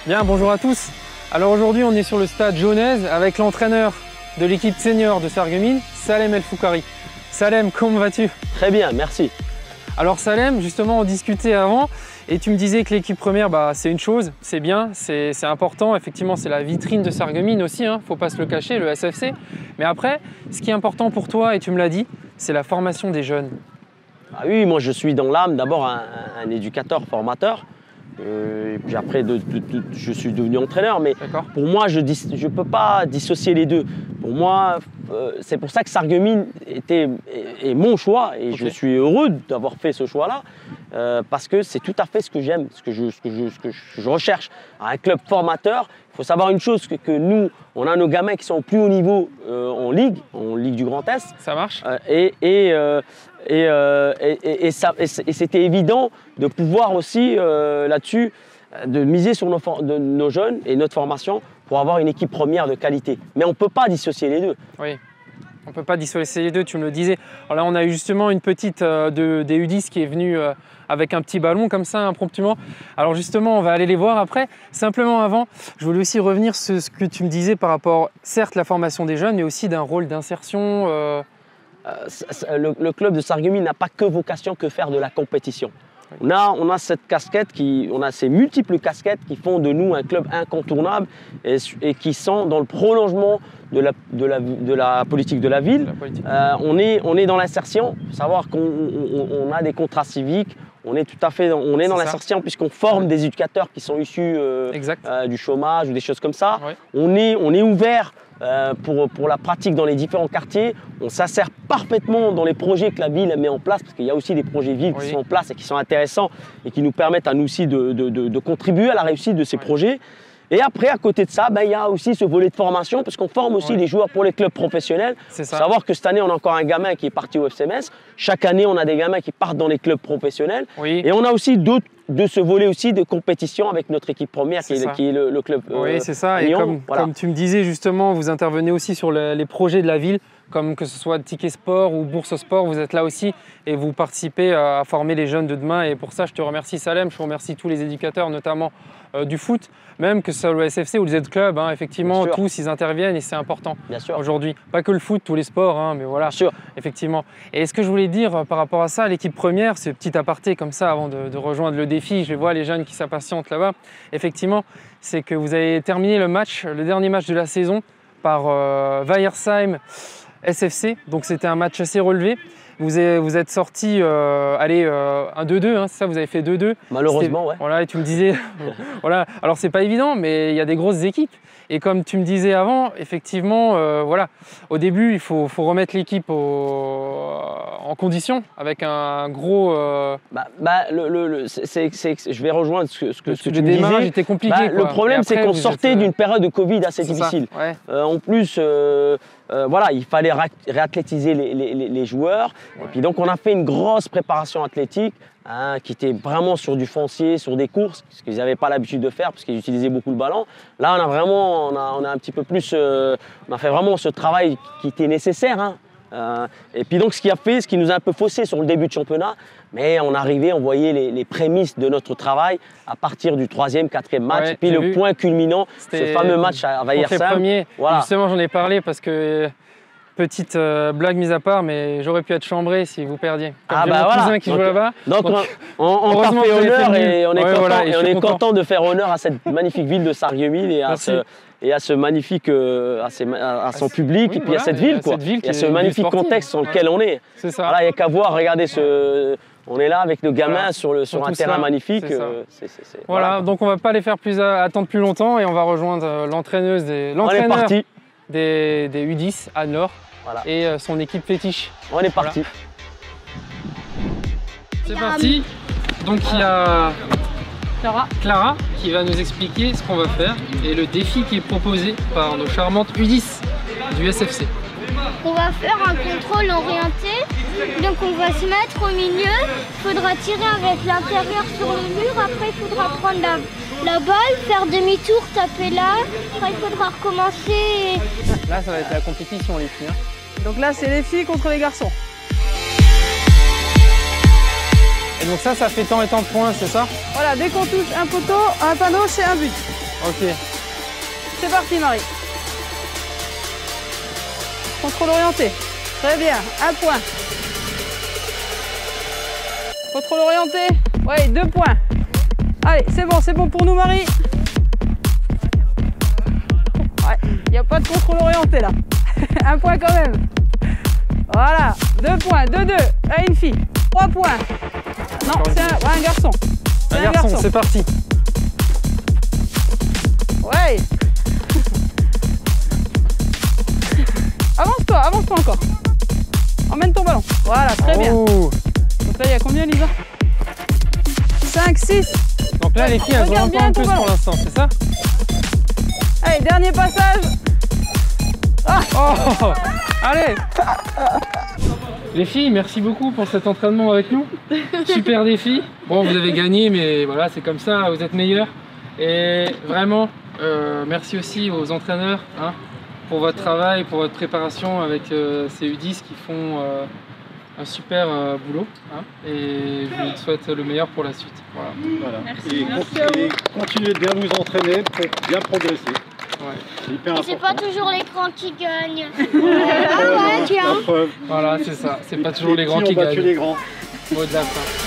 Bien, bonjour à tous. Alors aujourd'hui, on est sur le stade Jaunez avec l'entraîneur de l'équipe senior de Sarreguemines, Salem El Foukhari. Salem, comment vas-tu? Très bien, merci. Alors Salem, justement, on discutait avant et tu me disais que l'équipe première, c'est une chose, c'est bien, c'est important. Effectivement, c'est la vitrine de Sarreguemines aussi, hein, faut pas se le cacher, le SFC. Mais après, ce qui est important pour toi, et tu me l'as dit, c'est la formation des jeunes. Ah oui, moi je suis dans l'âme d'abord un éducateur, formateur. Et puis après, je suis devenu entraîneur, mais pour moi, je ne peux pas dissocier les deux. Pour moi, c'est pour ça que Sarreguemines est mon choix et je suis heureux d'avoir fait ce choix-là parce que c'est tout à fait ce que j'aime, ce que je recherche. Un club formateur, il faut savoir une chose, que nous, on a nos gamins qui sont au plus haut niveau en Ligue du Grand Est. Ça marche. Et c'était évident de pouvoir aussi là-dessus, de miser sur nos jeunes et notre formation pour avoir une équipe première de qualité. Mais on ne peut pas dissocier les deux. Oui, on ne peut pas dissocier les deux, tu me le disais. Alors là, on a eu justement une petite des U10 qui est venue avec un petit ballon comme ça, impromptument. Alors justement, on va aller les voir après. Simplement avant, je voulais aussi revenir sur ce que tu me disais par rapport, certes, la formation des jeunes, mais aussi d'un rôle d'insertion. Le club de Sarreguemines n'a pas que vocation que faire de la compétition. On a cette casquette, on a ces multiples casquettes qui font de nous un club incontournable et qui sont dans le prolongement de la politique de la ville. On est dans l'insertion, il faut savoir qu'on a des contrats civiques, on est dans l'insertion puisqu'on forme des éducateurs qui sont issus du chômage ou des choses comme ça. Ouais. On est ouvert pour la pratique dans les différents quartiers. On s'insère parfaitement dans les projets que la ville met en place, parce qu'il y a aussi des projets villes qui sont en place et qui sont intéressants et qui nous permettent à nous aussi de contribuer à la réussite de ces projets. Et après, à côté de ça, il y a aussi ce volet de formation, parce qu'on forme aussi les joueurs pour les clubs professionnels. Il faut savoir que cette année, on a encore un gamin qui est parti au FCMS. Chaque année, on a des gamins qui partent dans les clubs professionnels. Oui. Et on a aussi de ce volet aussi de compétition avec notre équipe première qui est le club Oui, c'est ça. Et comme tu me disais justement, vous intervenez aussi sur les projets de la ville, comme que ce soit Ticket Sport ou Bourse Sport, vous êtes là aussi et vous participez à former les jeunes de demain. Et pour ça, je te remercie Salem, je remercie tous les éducateurs, notamment du foot, même que ce soit le SFC ou le Z-Club, effectivement, tous ils interviennent et c'est important aujourd'hui. Pas que le foot, tous les sports, mais voilà, effectivement. Et ce que je voulais dire par rapport à ça, l'équipe première, ce petit aparté comme ça avant de rejoindre le défi, je vois les jeunes qui s'impatientent là-bas, effectivement, c'est que vous avez terminé le dernier match de la saison par Weiersheim SFC, donc c'était un match assez relevé. Vous êtes sorti, un 2-2, c'est ça, vous avez fait 2-2. Malheureusement, ouais. Voilà, et tu me disais, voilà, alors c'est pas évident, mais il y a des grosses équipes. Et comme tu me disais avant, effectivement, au début, il faut remettre l'équipe en condition avec un gros. Je vais rejoindre ce que tu me disais. Le démarrage était compliqué. Le problème, c'est qu'on sortait d'une période de Covid assez difficile. En plus, il fallait réathlétiser les joueurs. Et puis donc, on a fait une grosse préparation athlétique. Qui était vraiment sur du foncier, sur des courses, ce qu'ils n'avaient pas l'habitude de faire parce qu'ils utilisaient beaucoup le ballon. Là, on a un petit peu plus, on a fait vraiment ce travail qui était nécessaire. Et puis donc, ce qui nous a un peu faussé sur le début de championnat, mais on arrivait, on voyait les prémices de notre travail à partir du 3e, 4e match. Et puis le point culminant, ce fameux match à Weiersheim. Voilà. Justement, j'en ai parlé parce que. Petite blague mise à part, mais j'aurais pu être chambré si vous perdiez. Comme mon cousin qui joue là-bas. Donc on t'a fait honneur et on est content de faire honneur à cette magnifique ville de Sarreguemines et à ce magnifique, à son public et puis à cette ville, et à ce magnifique contexte sur lequel on est. C'est ça. Il n'y a qu'à voir, regardez on est là avec le gamin sur un terrain magnifique. Voilà, donc on ne va pas les faire attendre plus longtemps et on va rejoindre l'entraîneur des U10, Anne-Laure, et son équipe fétiche. On est parti. C'est parti. Donc il y a Clara qui va nous expliquer ce qu'on va faire et le défi qui est proposé par nos charmantes U10 du SFC. On va faire un contrôle orienté, donc on va se mettre au milieu, il faudra tirer avec l'intérieur sur le mur, après il faudra prendre la balle, faire demi-tour, taper là, après il faudra recommencer. Là ça va être la compétition les filles. Donc là c'est les filles contre les garçons. Et donc ça fait tant et tant de points, c'est ça? Voilà, dès qu'on touche un poteau, un panneau, c'est un but. Ok. C'est parti, Marie. Contrôle orienté. Très bien. 1 point. Contrôle orienté. Ouais, 2 points. Allez, c'est bon pour nous, Marie. Ouais, il n'y a pas de contrôle orienté là. 1 point quand même. Voilà, 2 points, 2-2. À une fille. 3 points. Non, c'est un garçon. Un garçon, c'est parti. Ouais. Avance-toi encore. Emmène ton ballon. Voilà, très bien. Oh. Donc là, il y a combien, Lisa? 5, 6. Donc là, les filles, elles ont un point en plus pour l'instant, c'est ça? Allez, dernier passage. Ah. Oh. Allez. Les filles, merci beaucoup pour cet entraînement avec nous. Super défi. Bon, vous avez gagné, mais voilà, c'est comme ça, vous êtes meilleurs. Et vraiment, merci aussi aux entraîneurs hein, pour votre travail, pour votre préparation avec ces U10 qui font un super boulot. Hein, et je vous souhaite le meilleur pour la suite. Voilà. Merci. Et continuez de bien vous entraîner pour bien progresser. Ouais. C'est hyper important. C'est pas toujours les grands qui gagnent. Ah ouais, tiens. Voilà, c'est ça. C'est pas toujours les grands qui gagnent. Les grands. Mot de la fin.